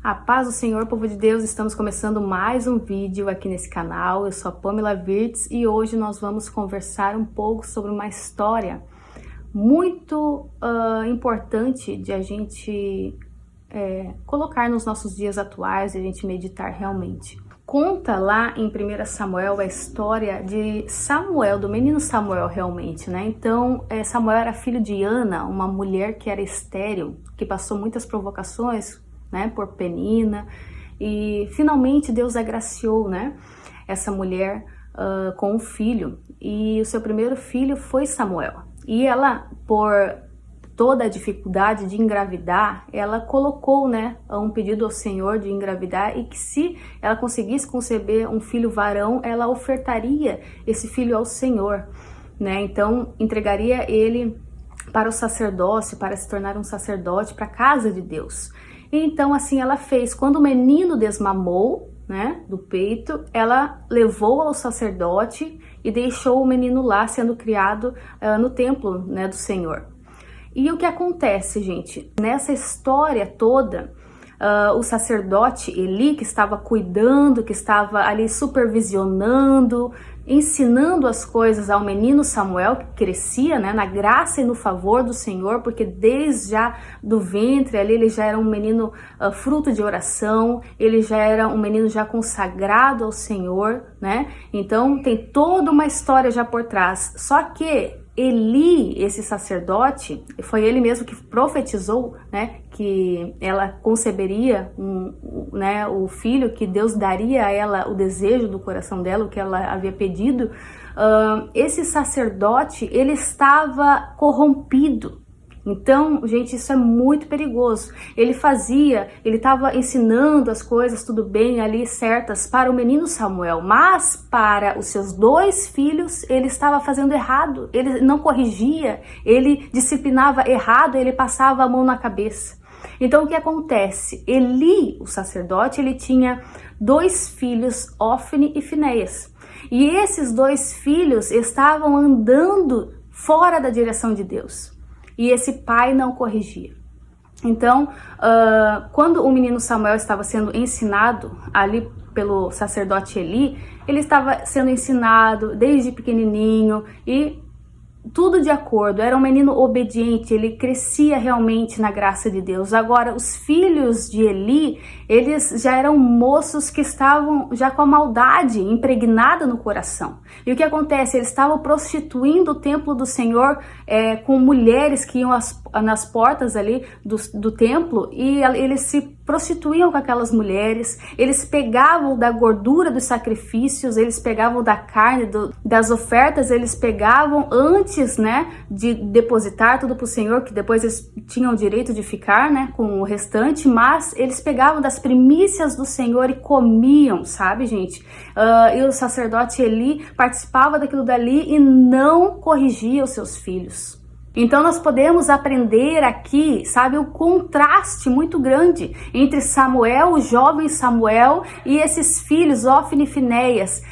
A paz do Senhor, povo de Deus, estamos começando mais um vídeo aqui nesse canal. Eu sou a Pamela Virtz e hoje nós vamos conversar um pouco sobre uma história muito importante de a gente colocar nos nossos dias atuais e a gente meditar realmente. Conta lá em 1 Samuel a história de Samuel, do menino Samuel realmente, né? Então, Samuel era filho de Ana, uma mulher que era estéril, que passou muitas provocações, né, por Penina, e finalmente Deus agraciou, né, essa mulher com um filho, e o seu primeiro filho foi Samuel. E ela, por toda a dificuldade de engravidar, ela colocou, né, um pedido ao Senhor de engravidar e que se ela conseguisse conceber um filho varão, ela ofertaria esse filho ao Senhor, né? Então entregaria ele para o sacerdócio, para se tornar um sacerdote para a casa de Deus. Então assim ela fez. Quando o menino desmamou, né, do peito, ela levou ao sacerdote e deixou o menino lá sendo criado no templo, né, do Senhor. E o que acontece, gente? Nessa história toda, o sacerdote Eli, que estava cuidando, que estava ali supervisionando, ensinando as coisas ao menino Samuel, que crescia, né, na graça e no favor do Senhor, porque desde já do ventre ali ele já era um menino fruto de oração, ele já era um menino já consagrado ao Senhor, né? Então tem toda uma história já por trás. Só que Eli, esse sacerdote, foi ele mesmo que profetizou, né, que ela conceberia né, o filho, que Deus daria a ela o desejo do coração dela, o que ela havia pedido. Esse sacerdote, ele estava corrompido. Então, gente, isso é muito perigoso. Ele estava ensinando as coisas tudo bem ali certas para o menino Samuel, mas para os seus dois filhos ele estava fazendo errado. Ele não corrigia, ele disciplinava errado, ele passava a mão na cabeça. Então o que acontece? Eli, o sacerdote, ele tinha dois filhos, Ofni e Finéias. E esses dois filhos estavam andando fora da direção de Deus. E esse pai não corrigia. Então, quando o menino Samuel estava sendo ensinado ali pelo sacerdote Eli, ele estava sendo ensinado desde pequenininho e tudo de acordo, era um menino obediente, ele crescia realmente na graça de Deus. Agora, os filhos de Eli, eles já eram moços que estavam já com a maldade impregnada no coração. E o que acontece? Eles estavam prostituindo o templo do Senhor com mulheres que iam nas portas ali do templo, e eles se prostituíam com aquelas mulheres, eles pegavam da gordura dos sacrifícios, eles pegavam da carne, das ofertas, eles pegavam antes, né, de depositar tudo para o Senhor, que depois eles tinham o direito de ficar, né, com o restante, mas eles pegavam das primícias do Senhor e comiam, sabe, gente? E o sacerdote Eli participava daquilo dali e não corrigia os seus filhos. Então nós podemos aprender aqui, sabe, o contraste muito grande entre Samuel, o jovem Samuel, e esses filhos, Ofni e Finéias,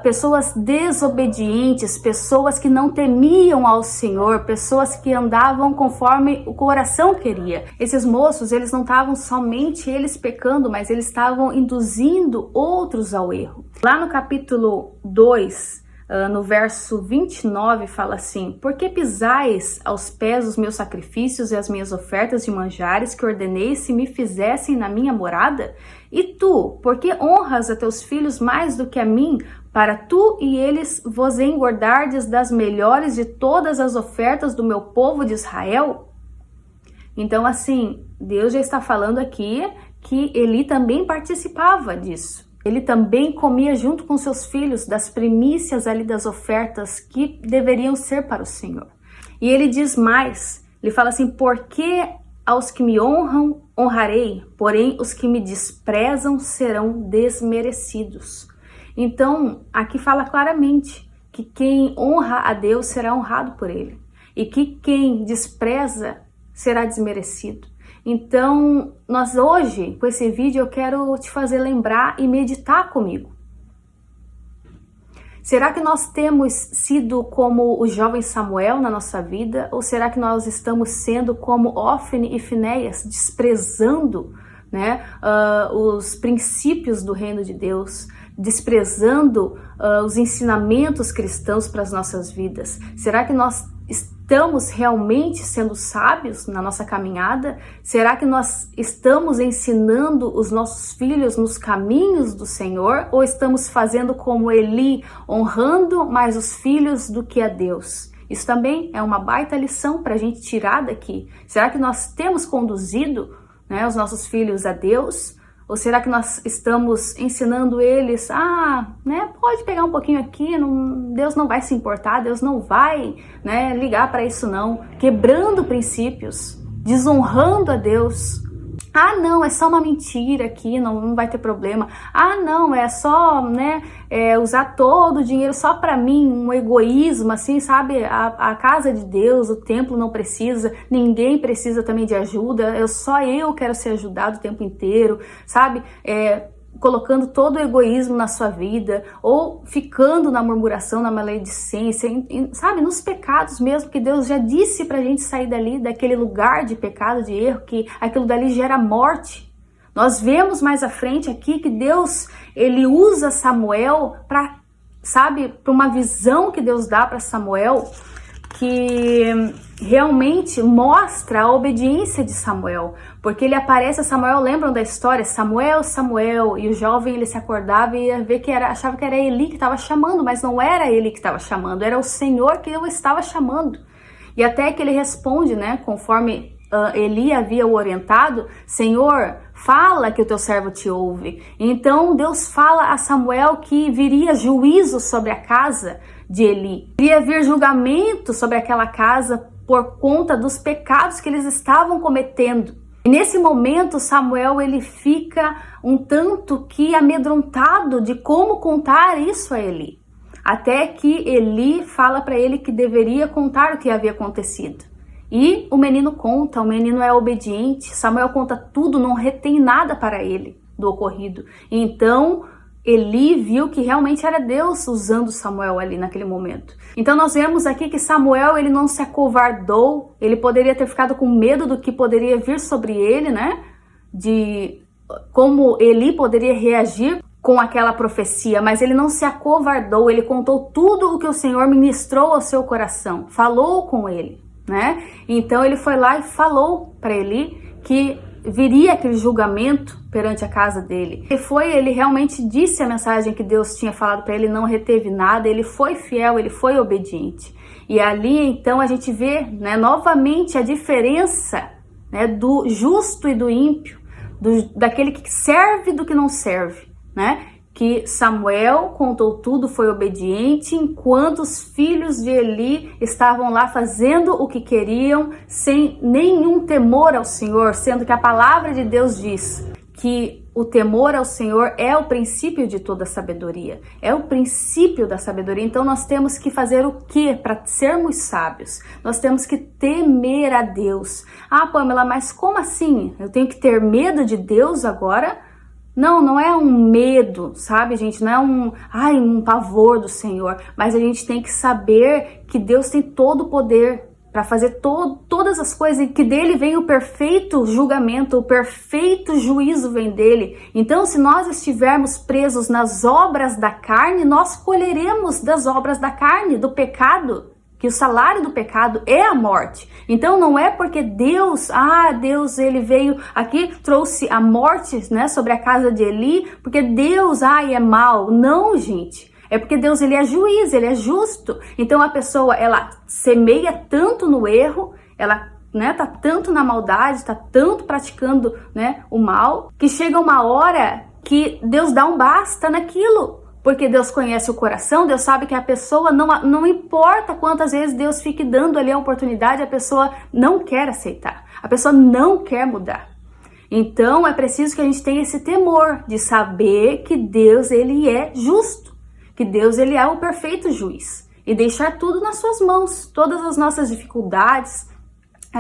pessoas desobedientes, pessoas que não temiam ao Senhor, pessoas que andavam conforme o coração queria. Esses moços, eles não estavam somente eles pecando, mas eles estavam induzindo outros ao erro. Lá no capítulo 2, no verso 29 fala assim: por que pisais aos pés os meus sacrifícios e as minhas ofertas de manjares que ordenei se me fizessem na minha morada? E tu, por que honras a teus filhos mais do que a mim, para tu e eles vos engordardes das melhores de todas as ofertas do meu povo de Israel? Então assim, Deus já está falando aqui que Eli também participava disso. Ele também comia junto com seus filhos das primícias ali das ofertas que deveriam ser para o Senhor. E ele diz mais, ele fala assim: porque aos que me honram, honrarei, porém os que me desprezam serão desmerecidos. Então, aqui fala claramente que quem honra a Deus será honrado por ele, e que quem despreza será desmerecido. Então, nós hoje, com esse vídeo, eu quero te fazer lembrar e meditar comigo. Será que nós temos sido como o jovem Samuel na nossa vida? Ou será que nós estamos sendo como Ofni e Finéias, desprezando né, os princípios do reino de Deus, desprezando os ensinamentos cristãos para as nossas vidas? Será que nós estamos realmente sendo sábios na nossa caminhada? Será que nós estamos ensinando os nossos filhos nos caminhos do Senhor? Ou estamos fazendo como Eli, honrando mais os filhos do que a Deus? Isso também é uma baita lição para a gente tirar daqui. Será que nós temos conduzido, né, os nossos filhos a Deus? Ou será que nós estamos ensinando eles, né, pode pegar um pouquinho aqui, Deus não vai se importar, Deus não vai, né, ligar para isso não, quebrando princípios, desonrando a Deus. Não, é só uma mentira aqui, não vai ter problema. Não, é só, né, usar todo o dinheiro só para mim, um egoísmo, assim, sabe? A casa de Deus, o templo não precisa, ninguém precisa também de ajuda, só eu quero ser ajudado o tempo inteiro, sabe? Colocando todo o egoísmo na sua vida, ou ficando na murmuração, na maledicência, sabe, nos pecados mesmo, que Deus já disse pra gente sair dali, daquele lugar de pecado, de erro, que aquilo dali gera morte. Nós vemos mais à frente aqui que Deus, ele usa Samuel para, sabe, para uma visão que Deus dá para Samuel, que realmente mostra a obediência de Samuel, porque ele aparece a Samuel, lembram da história? Samuel, Samuel, e o jovem ele se acordava e ia ver que achava que era Eli que estava chamando, mas não era ele que estava chamando, era o Senhor que o estava chamando. E até que ele responde, né, conforme Eli havia o orientado: Senhor, fala que o teu servo te ouve. Então Deus fala a Samuel que viria juízo sobre a casa de Eli, iria vir julgamento sobre aquela casa por conta dos pecados que eles estavam cometendo. E nesse momento Samuel ele fica um tanto que amedrontado de como contar isso a Eli, até que Eli fala para ele que deveria contar o que havia acontecido. E o menino conta, o menino é obediente, Samuel conta tudo, não retém nada para ele do ocorrido. Então Eli viu que realmente era Deus usando Samuel ali naquele momento. Então nós vemos aqui que Samuel ele não se acovardou, ele poderia ter ficado com medo do que poderia vir sobre ele, né? De como Eli poderia reagir com aquela profecia, mas ele não se acovardou, ele contou tudo o que o Senhor ministrou ao seu coração, falou com ele, né? Então ele foi lá e falou para Eli que viria aquele julgamento perante a casa dele. Ele realmente disse a mensagem que Deus tinha falado para ele, não reteve nada, ele foi fiel, ele foi obediente. E ali então a gente vê, né, novamente a diferença, né, do justo e do ímpio, daquele que serve e do que não serve, né? Que Samuel contou tudo, foi obediente, enquanto os filhos de Eli estavam lá fazendo o que queriam, sem nenhum temor ao Senhor, sendo que a palavra de Deus diz que o temor ao Senhor é o princípio de toda sabedoria, é o princípio da sabedoria. Então nós temos que fazer o que para sermos sábios? Nós temos que temer a Deus. Pamela, mas como assim? Eu tenho que ter medo de Deus agora? Não é um medo, sabe, gente? Não é um pavor do Senhor, mas a gente tem que saber que Deus tem todo o poder para fazer todas as coisas, e que dele vem o perfeito julgamento, o perfeito juízo vem dele. Então, se nós estivermos presos nas obras da carne, nós colheremos das obras da carne, do pecado, que o salário do pecado é a morte. Então não é porque Deus ele veio aqui, trouxe a morte, né, sobre a casa de Eli, porque Deus, é mal. Não, gente. É porque Deus, ele é juiz, ele é justo. Então a pessoa, ela semeia tanto no erro, ela, né, tá tanto na maldade, tá tanto praticando, né, o mal, que chega uma hora que Deus dá um basta naquilo. Porque Deus conhece o coração, Deus sabe que a pessoa, não importa quantas vezes Deus fique dando ali a oportunidade, a pessoa não quer aceitar, a pessoa não quer mudar. Então é preciso que a gente tenha esse temor de saber que Deus, ele é justo, que Deus, ele é o perfeito juiz, e deixar tudo nas suas mãos, todas as nossas dificuldades,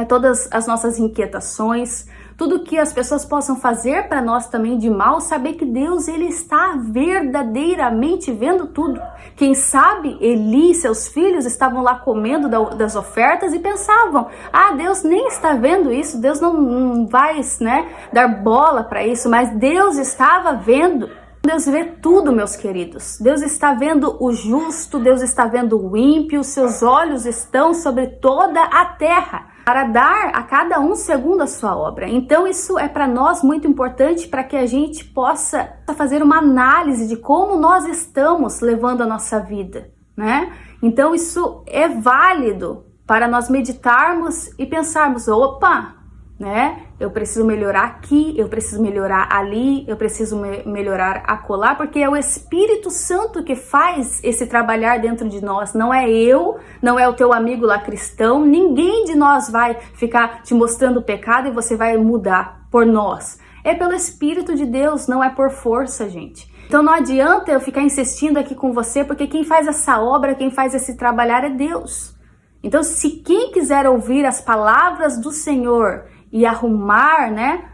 todas as nossas inquietações, tudo que as pessoas possam fazer para nós também de mal, saber que Deus, ele está verdadeiramente vendo tudo. Quem sabe Eli e seus filhos estavam lá comendo das ofertas e pensavam, Deus nem está vendo isso, Deus não vai, né, dar bola para isso, mas Deus estava vendo. Deus vê tudo, meus queridos. Deus está vendo o justo, Deus está vendo o ímpio, seus olhos estão sobre toda a terra, para dar a cada um segundo a sua obra. Então isso é para nós muito importante, para que a gente possa fazer uma análise de como nós estamos levando a nossa vida, né? Então isso é válido para nós meditarmos e pensarmos, opa, né? Eu preciso melhorar aqui, eu preciso melhorar ali, eu preciso melhorar acolá, porque é o Espírito Santo que faz esse trabalhar dentro de nós. Não é eu, não é o teu amigo lá cristão, ninguém de nós vai ficar te mostrando o pecado e você vai mudar por nós. É pelo Espírito de Deus, não é por força, gente. Então não adianta eu ficar insistindo aqui com você, porque quem faz essa obra, quem faz esse trabalhar é Deus. Então se quem quiser ouvir as palavras do Senhor e arrumar, né,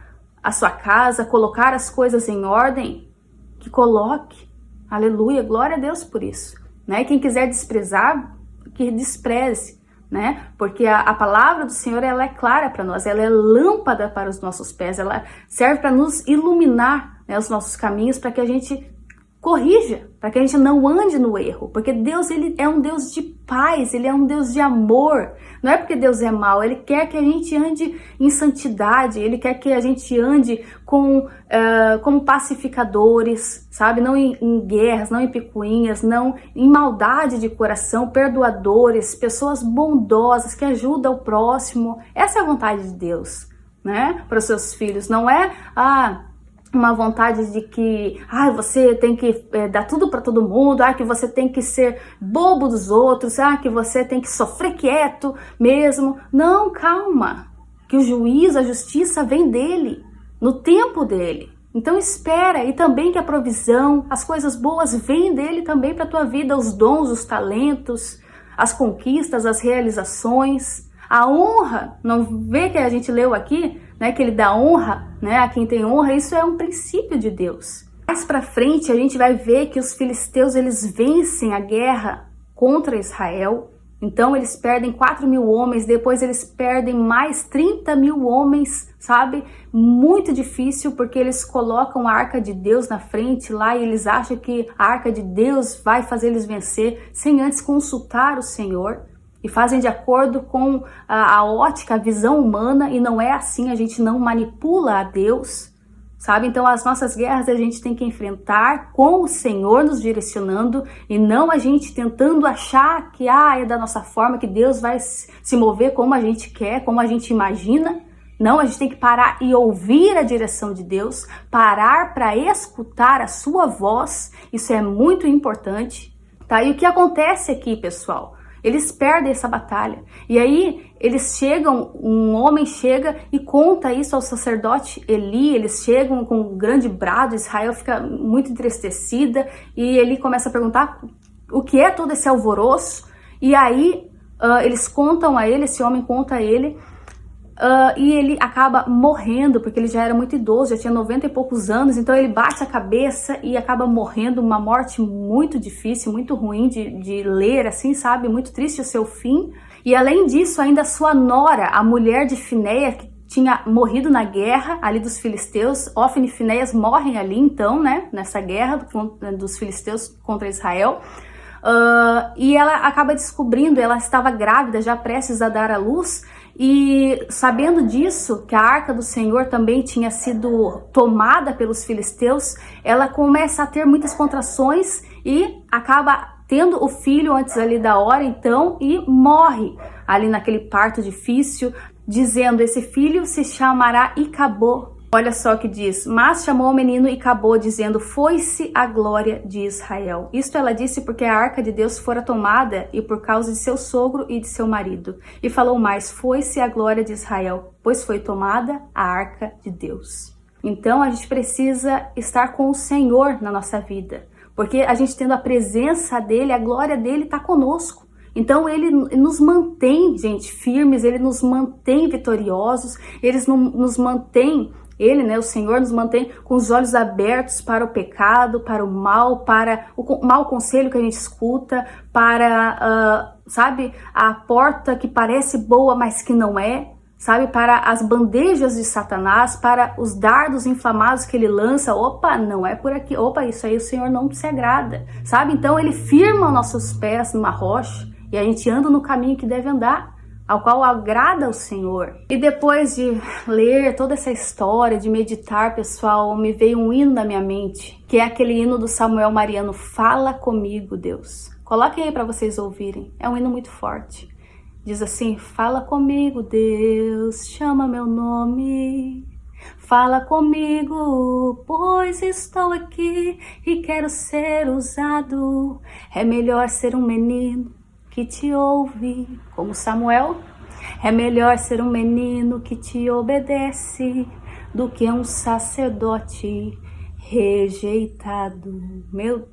a sua casa, colocar as coisas em ordem, que coloque. Aleluia, glória a Deus por isso, né? Quem quiser desprezar, que despreze, né? Porque a palavra do Senhor, ela é clara para nós, ela é lâmpada para os nossos pés, ela serve para nos iluminar, né, os nossos caminhos, para que a gente corrija, para que a gente não ande no erro, porque Deus, ele é um Deus de paz, ele é um Deus de amor. Não é porque Deus é mau, ele quer que a gente ande em santidade, ele quer que a gente ande como pacificadores, sabe? Não em guerras, não em picuinhas, não em maldade de coração, perdoadores, pessoas bondosas que ajudam o próximo. Essa é a vontade de Deus, né? Para os seus filhos. Não é uma vontade de que você tem que dar tudo para todo mundo, que você tem que ser bobo dos outros, que você tem que sofrer quieto mesmo. Não, calma, que o juízo, a justiça vem dele, no tempo dele. Então espera, e também que a provisão, as coisas boas vêm dele também para a tua vida, os dons, os talentos, as conquistas, as realizações, a honra. Não vê que a gente leu aqui, né, que ele dá honra, né, a quem tem honra? Isso é um princípio de Deus. Mais pra frente a gente vai ver que os filisteus, eles vencem a guerra contra Israel. Então eles perdem 4.000 homens, depois eles perdem mais 30.000 homens, sabe? Muito difícil, porque eles colocam a arca de Deus na frente lá e eles acham que a arca de Deus vai fazer eles vencer sem antes consultar o Senhor. E fazem de acordo com a ótica, a visão humana, e não é assim, a gente não manipula a Deus, sabe? Então as nossas guerras a gente tem que enfrentar com o Senhor nos direcionando, e não a gente tentando achar que é da nossa forma, que Deus vai se mover como a gente quer, como a gente imagina. Não, a gente tem que parar e ouvir a direção de Deus, parar para escutar a sua voz, isso é muito importante, tá? E o que acontece aqui, pessoal? Eles perdem essa batalha. E aí eles chegam, um homem chega e conta isso ao sacerdote Eli. Eles chegam com um grande brado, Israel fica muito entristecida e Eli começa a perguntar o que é todo esse alvoroço. E aí eles contam a ele, esse homem conta a ele, e ele acaba morrendo, porque ele já era muito idoso, já tinha 90 e poucos anos, então ele bate a cabeça e acaba morrendo, uma morte muito difícil, muito ruim de ler, assim, sabe? Muito triste o seu fim. E além disso, ainda a sua nora, a mulher de Finéia, que tinha morrido na guerra ali dos filisteus, Ofni e Finéias morrem ali então, né? Nessa guerra dos filisteus contra Israel. E ela acaba descobrindo, ela estava grávida, já prestes a dar à luz, e sabendo disso, que a arca do Senhor também tinha sido tomada pelos filisteus, ela começa a ter muitas contrações e acaba tendo o filho antes ali da hora, então, e morre ali naquele parto difícil, dizendo, esse filho se chamará Icabô. Olha só o que diz, mas chamou o menino e acabou dizendo, foi-se a glória de Israel. Isto ela disse porque a arca de Deus fora tomada e por causa de seu sogro e de seu marido. E falou mais, foi-se a glória de Israel, pois foi tomada a arca de Deus. Então a gente precisa estar com o Senhor na nossa vida, porque a gente tendo a presença dele, a glória dele está conosco. Então ele nos mantém, gente, firmes, ele nos mantém vitoriosos, nos mantém, ele, né, o Senhor, nos mantém com os olhos abertos para o pecado, para o mal mau conselho que a gente escuta, para, sabe, a porta que parece boa, mas que não é, sabe, para as bandejas de Satanás, para os dardos inflamados que ele lança. Opa, não é por aqui, opa, isso aí o Senhor não se agrada, sabe? Então ele firma nossos pés numa rocha e a gente anda no caminho que deve andar, ao qual agrada ao Senhor. E depois de ler toda essa história, de meditar, pessoal, me veio um hino na minha mente, que é aquele hino do Samuel Mariano, Fala Comigo, Deus. Coloquem aí para vocês ouvirem, é um hino muito forte. Diz assim: fala comigo, Deus, chama meu nome. Fala comigo, pois estou aqui e quero ser usado. É melhor ser um menino que te ouve, como Samuel. É melhor ser um menino que te obedece do que um sacerdote rejeitado. Meu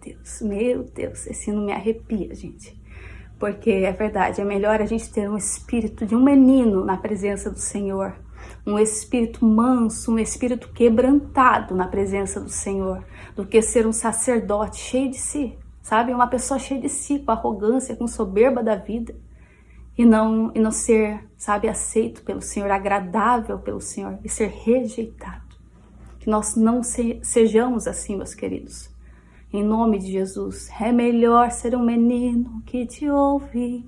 Deus, esse não me arrepia, gente. Porque é verdade, é melhor a gente ter um espírito de um menino na presença do Senhor, um espírito manso, um espírito quebrantado na presença do Senhor, do que ser um sacerdote cheio de si, sabe? Uma pessoa cheia de si, com arrogância, com soberba da vida, e não ser, sabe, aceito pelo Senhor, agradável pelo Senhor, e ser rejeitado. Que nós não sejamos assim, meus queridos. Em nome de Jesus, é melhor ser um menino que te ouve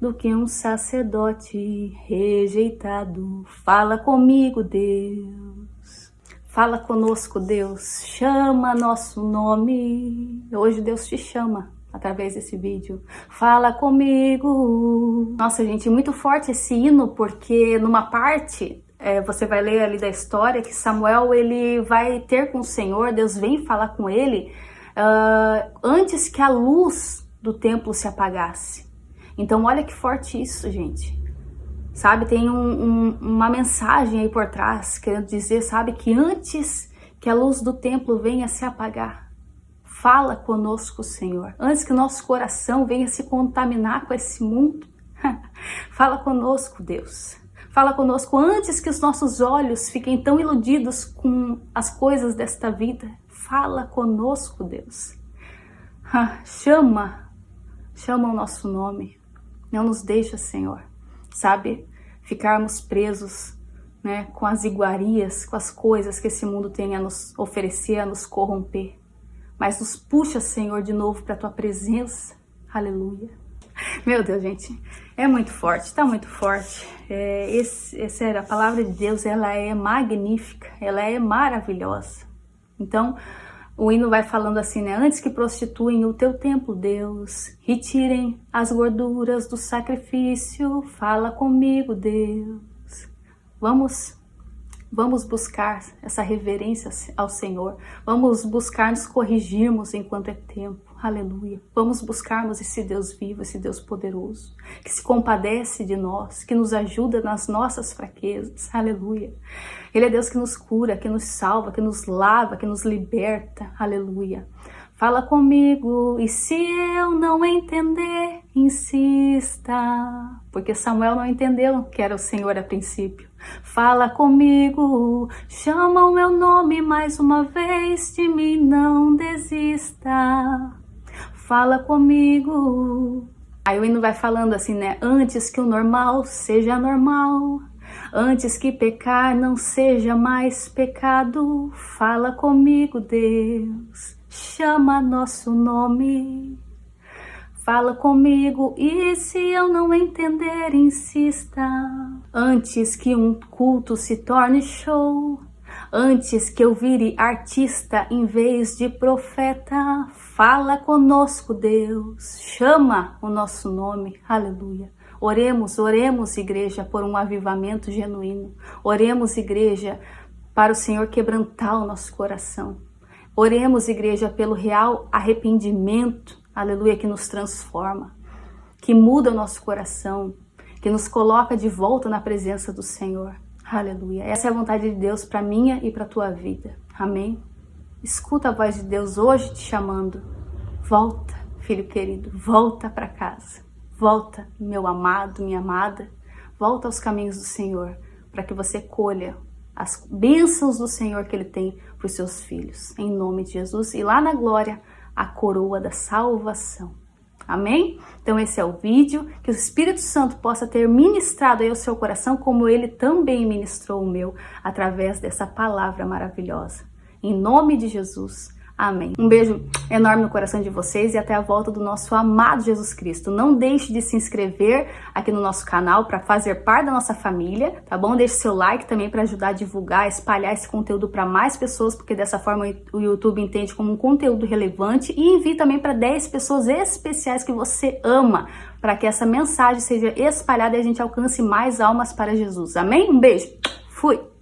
do que um sacerdote rejeitado. Fala comigo, Deus. Fala conosco, Deus. Chama nosso nome. Hoje Deus te chama através desse vídeo. Fala comigo. Nossa, gente, muito forte esse hino, porque numa parte... você vai ler ali da história que Samuel, ele vai ter com o Senhor, Deus vem falar com ele antes que a luz do templo se apagasse. Então olha que forte isso, gente. Sabe, tem uma mensagem aí por trás, querendo dizer, sabe, que antes que a luz do templo venha se apagar, fala conosco, Senhor. Antes que o nosso coração venha se contaminar com esse mundo, fala conosco, Deus. Fala conosco antes que os nossos olhos fiquem tão iludidos com as coisas desta vida. Fala conosco, Deus. Chama o nosso nome. Não nos deixa, Senhor, sabe, ficarmos presos, né, com as iguarias, com as coisas que esse mundo tem a nos oferecer, a nos corromper. Mas nos puxa, Senhor, de novo para a Tua presença. Aleluia. Meu Deus, gente, é muito forte, tá muito forte. Sério, a palavra de Deus, ela é magnífica, ela é maravilhosa. Então, o hino vai falando assim, né? Antes que prostituem o teu templo, Deus, retirem as gorduras do sacrifício, fala comigo, Deus. Vamos buscar essa reverência ao Senhor, vamos buscar nos corrigirmos enquanto é tempo. Aleluia. Vamos buscarmos esse Deus vivo, esse Deus poderoso, que se compadece de nós, que nos ajuda nas nossas fraquezas. Aleluia. Ele é Deus que nos cura, que nos salva, que nos lava, que nos liberta. Aleluia. Fala comigo, e se eu não entender, insista. Porque Samuel não entendeu que era o Senhor a princípio. Fala comigo, chama o meu nome mais uma vez, de mim não desista. Fala comigo. Aí o hino vai falando assim, né? Antes que o normal seja normal, antes que pecar não seja mais pecado, fala comigo, Deus. Chama nosso nome. Fala comigo, e se eu não entender, insista. Antes que um culto se torne show, antes que eu vire artista em vez de profeta, fala conosco, Deus. Chama o nosso nome. Aleluia. Oremos, igreja, por um avivamento genuíno. Oremos, igreja, para o Senhor quebrantar o nosso coração. Oremos, igreja, pelo real arrependimento, aleluia, que nos transforma, que muda o nosso coração, que nos coloca de volta na presença do Senhor. Aleluia. Essa é a vontade de Deus para minha e para a tua vida. Amém? Escuta a voz de Deus hoje te chamando. Volta, filho querido, volta para casa. Volta, meu amado, minha amada, volta aos caminhos do Senhor, para que você colha as bênçãos do Senhor que Ele tem para os seus filhos, em nome de Jesus, e lá na glória, a coroa da salvação. Amém? Então esse é o vídeo, que o Espírito Santo possa ter ministrado aí o seu coração, como Ele também ministrou o meu, através dessa palavra maravilhosa. Em nome de Jesus. Amém. Um beijo enorme no coração de vocês e até a volta do nosso amado Jesus Cristo. Não deixe de se inscrever aqui no nosso canal para fazer parte da nossa família, tá bom? Deixe seu like também para ajudar a divulgar, espalhar esse conteúdo para mais pessoas, porque dessa forma o YouTube entende como um conteúdo relevante, e envie também para 10 pessoas especiais que você ama, para que essa mensagem seja espalhada e a gente alcance mais almas para Jesus. Amém? Um beijo. Fui!